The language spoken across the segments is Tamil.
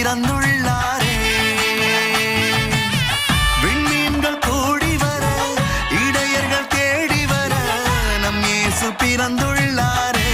பிறந்துள்ளாரே. விண்மீன்கள் கூடி வர, இடையர்கள் தேடி வர, நம் இயேசு பிறந்துள்ளாரே.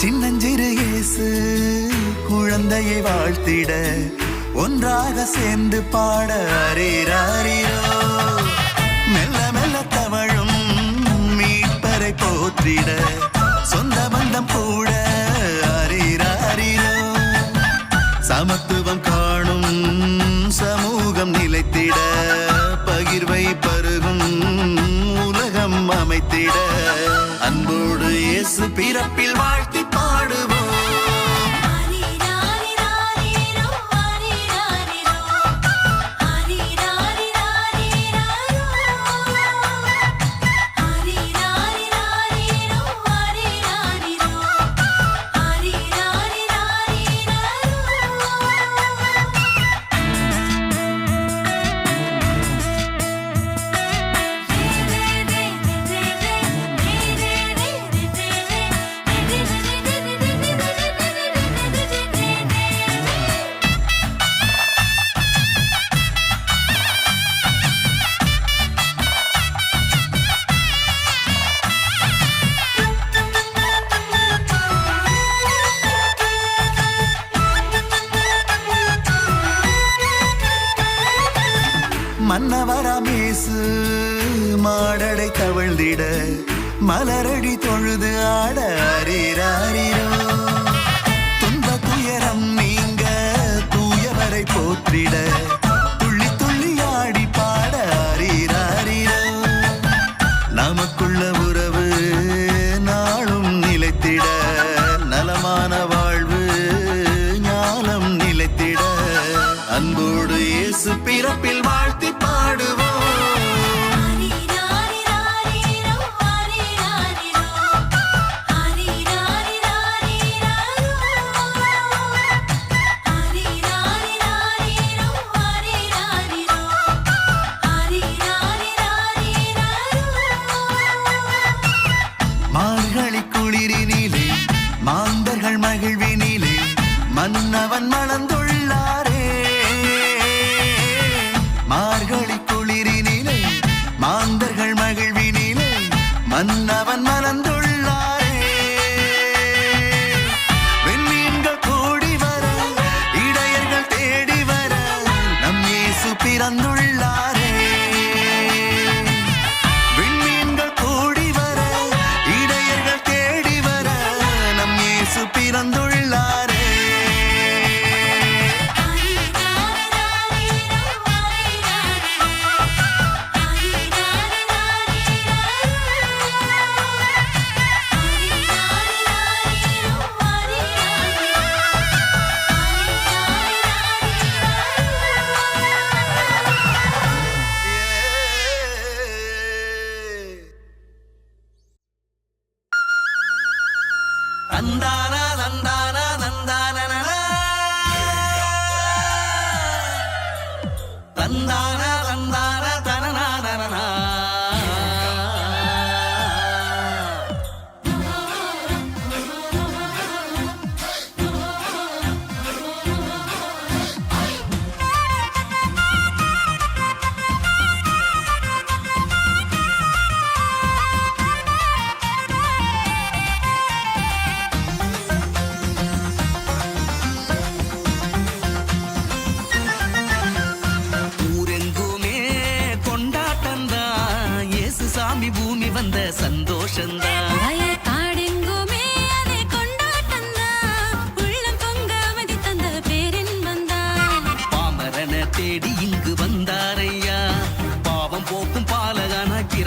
சின்னஞ்சிறு இயேசு குழந்தையை வாழ்த்திட, ஒன்றாக சேர்ந்து பாட அரீராரீரோ. மெல்ல மெல்ல தவழும் மீட்பரை போற்றிட, சொந்த பந்தம் கூட அரீராரீரோ. சமத்துவம் காணும் சமூகம் நிலைத்திட, பகிர்வை பருகும் உலகம் அமைத்திட, அன்போடு இயேசு பிறப்பில் வாழ்த்தி பாடுவோம். மன்னவராம் இயேசு மாடடை தவழ்ந்திட, மலரடி தொழுது ஆட அரீராரீரோ. துன்ப துயரம் நீங்க தூயவரை போற்றிட, துள்ளி துள்ளி ஆடி பாட அரீராரீரோ. நமக்குள்ள உறவு நாளும் நிலைத்திட, நலமான வாழ்வு ஞானம் நிலைத்திட, அன்போடு இயேசு பிறப்பில் வாழ்த்தி பாடுவோம். மார்கழி குளிரினிலே மாந்தர்கள் மகிழ்வினிலே, மன்னவன் மணந்துள்ளாரே. மார்கழி குளிரினிலே மாந்தர்கள் மகிழ்வினிலே, மன்னவன் மணந்துள்ளாரே. விண்மீன்கள் கூடி வர, இடையர்கள் தேடி வர, நம் இயேசு பிறந்துள்ளாரே. விண்மீன்கள் கூடி வர, இடையர்கள் தேடி வர, நம் இயேசு பிறந்துள்ளாரே. தந்தானா தந்தானா தந்தானா தந்தானா தந்தானா தனனா.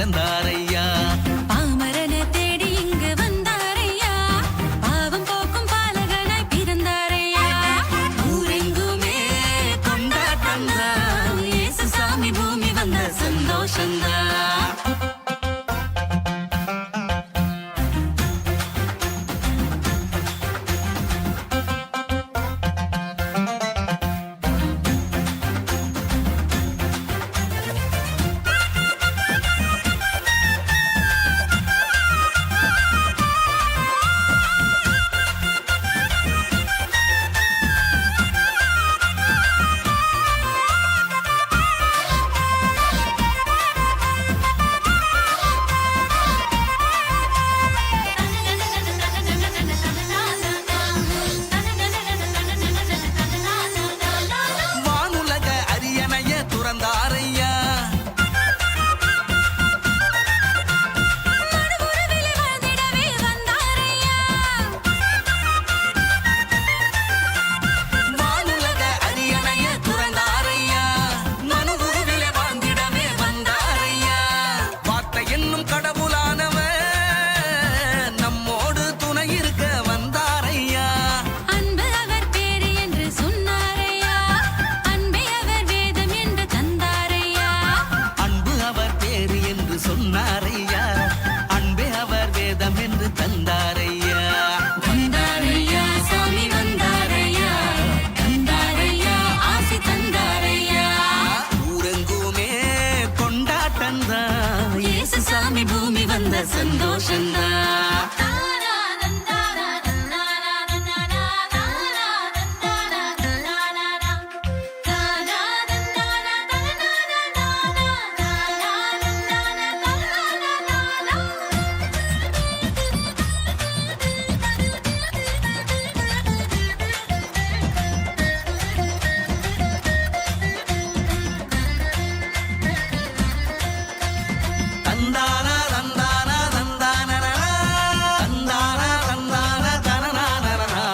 பிறந்தாரையா. பாமரனை தேடி இங்கு வந்தாரையா, பாவம் போக்கும் பாலகனாய் பிறந்தாரையா. ஊரெங்குமே கொண்டாட்டம்தான், இயேசு சாமி பூமி வந்த சந்தோஷம்தான். வானுலக அரியணைய துறந்தாரையா. மறுபுறவிலே வாழ்ந்திடவே வந்தாரையா. வானுலக அரியணைய துறந்தாரையா. மனுவுருவிலே வாழ்ந்திடவே வந்தாரையா. வார்த்தை என்னும் கடவுளானவர் நம்மோடு துணை இருக்க வந்தாரையா. அன்பு அவர் பேரு என்று சொன்னாரையா, அன்பே அவர் வேதம் என்று தந்தாரையா. அன்பு அவர் பேரு என்று சொன்னாரையா, அன்பே அவர் வேதம் என்று தந்தாரையா. வந்தாரையா சாமி வந்தாரையா, தந்தாரையா ஆசி தந்தாரையா. ஊரெங்குமே கொண்டாட்டம்தான், இயேசு சாமி பூமி வந்த சந்தோஷம்தான். தந்தானா தந்தானா தந்தானனா, தந்தானா தந்தானா தனனானனா.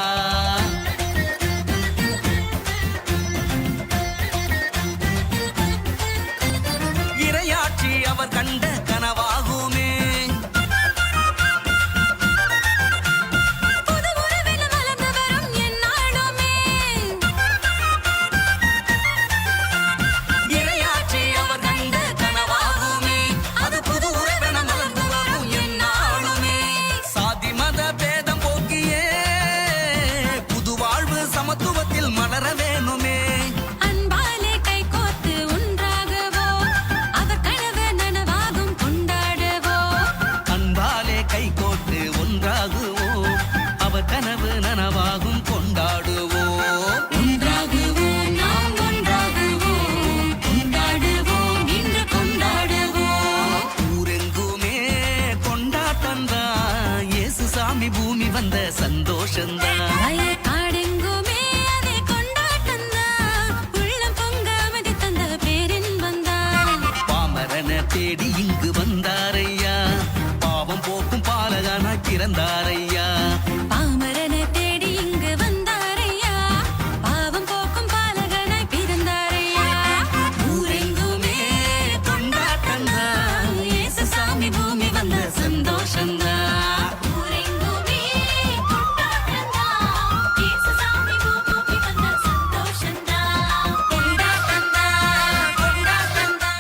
இறையாட்சி அவர் கண்ட கனவாகுமே. புது உறவில் வளர்ந்து வரும் எந்நாளுமே. இறையாட்சி அவர் கண்ட கனவாகுமே. அது புது உறவென மலர்ந்து வரும் எந்நாளுமே. சாதி மத பேதம் போக்கியே புது வாழ்வு சமத்துவத்தில் மலர வேணுமே. அன்பாலே கைகோர்த்து ஒன்றாகவோ, அவர் கனவு நனவாகும் கொண்டாடவோ. அன்பாலே கைகோர்த்து ஒன்றாகுவோம், அவர் கனவு நனவாகும் கொண்டாடுவோம். ஒன்றாகுவோம் நாம் ஒன்றாகுவோம், கொண்டாடுவோம் இன்று கொண்டாடுவோம். ஊரெங்குமே கொண்டாட்டம்தான், இயேசு சாமி பூமி வந்த சந்தோஷம்தான். வயக்காடெங்குமே அதே கொண்டாட்டம்தான், உள்ளம் பொங்க அமைதி தந்த பேரின்பம்தான். பாமரனை தேடி இங்கு வந்தாரையா, பாவம் போக்கும் பாலகனாய் பிறந்தாரையா. பாமரனை தேடி இங்கு வந்தாரையா, பாவம் போக்கும் பாலகனாய் பிறந்தாரையா. ஊரெங்குமே கொண்டாட்டம்தான், இயேசு சாமி பூமி வந்த சந்தோஷம்தான். ஊரெங்குமே கொண்டாட்டம்தான், இயேசு சாமி பூமி வந்த சந்தோஷம்தான். கொண்டாட்டம்தான், கொண்டாட்டம்தான்.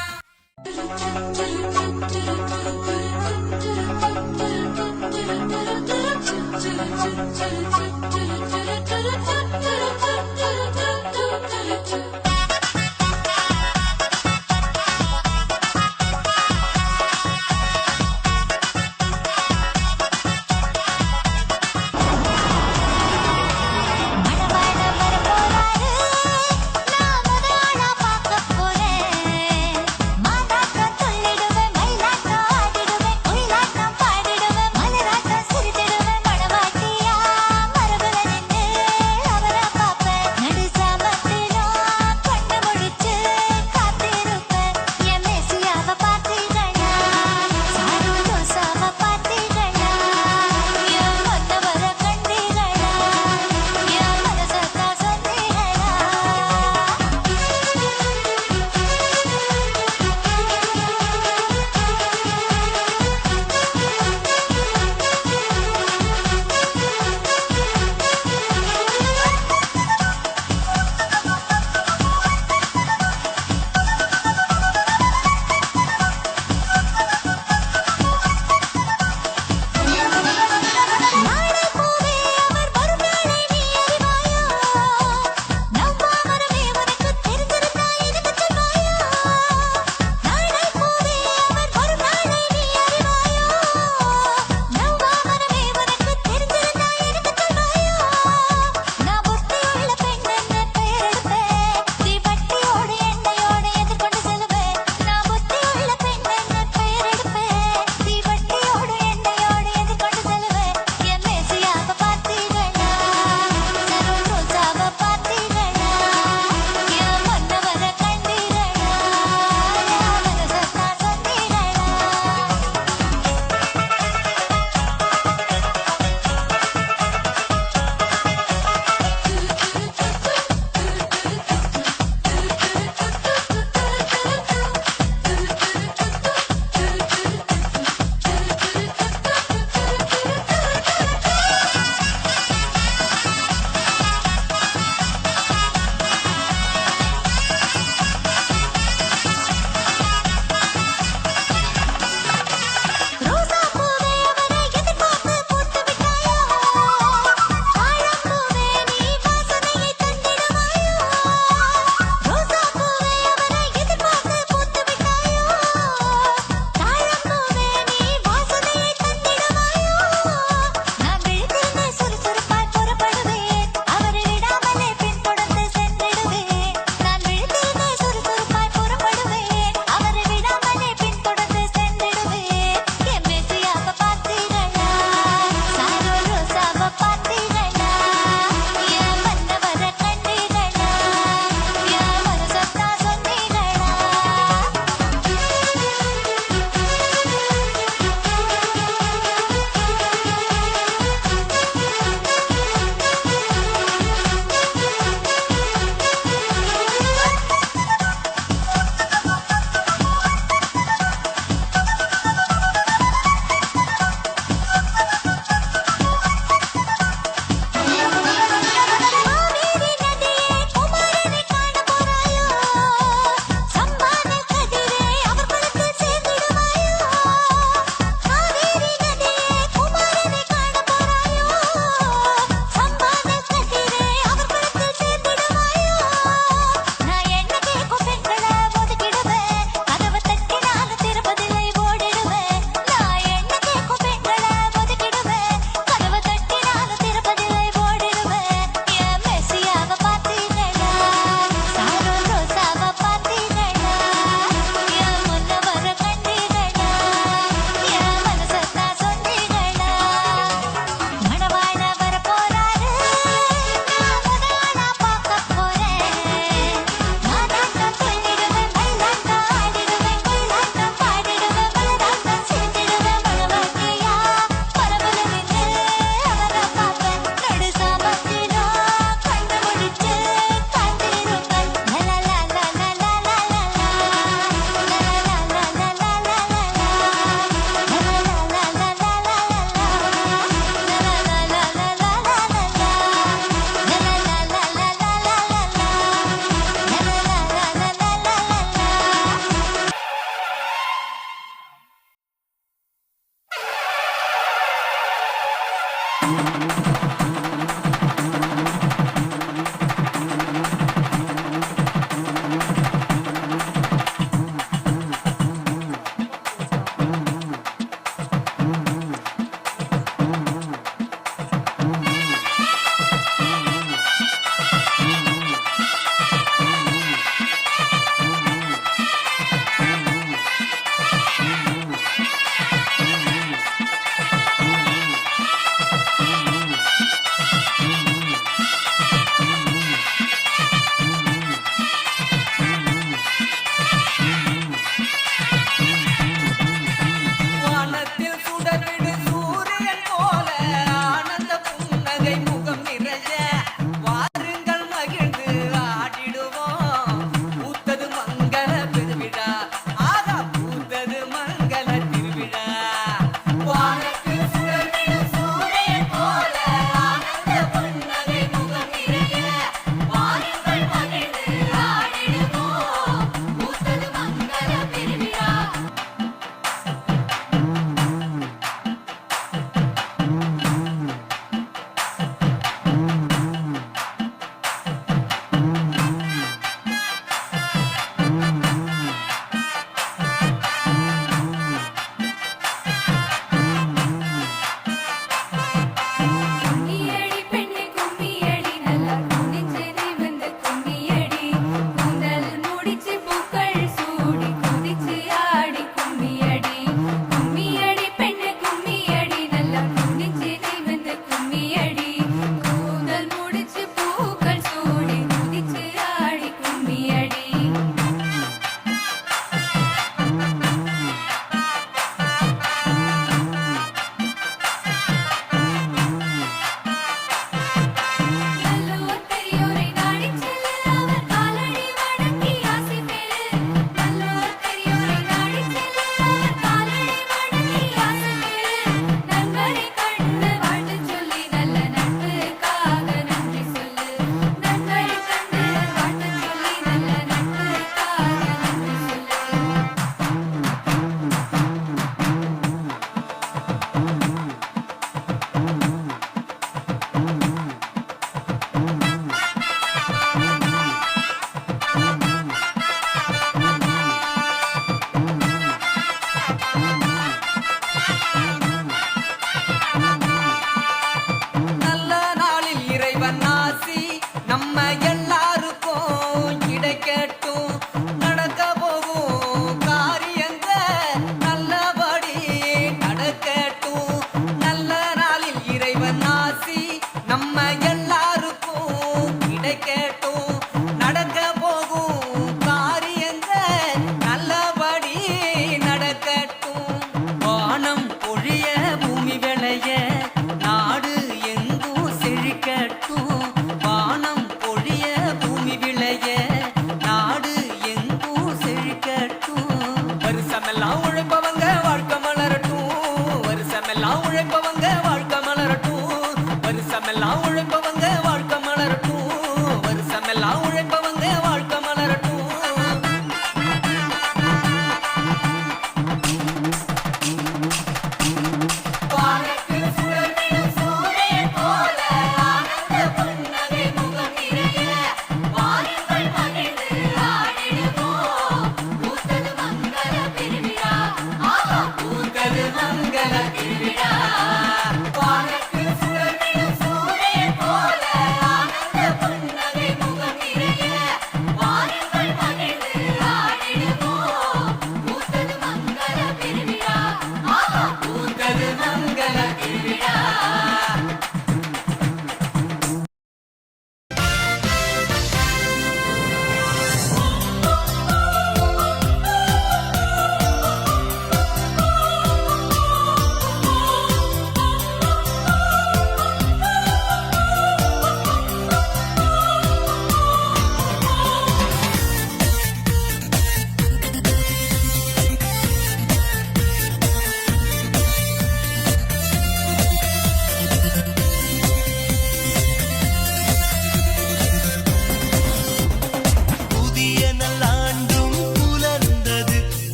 உழைப்பவங்க வாழ்க்கை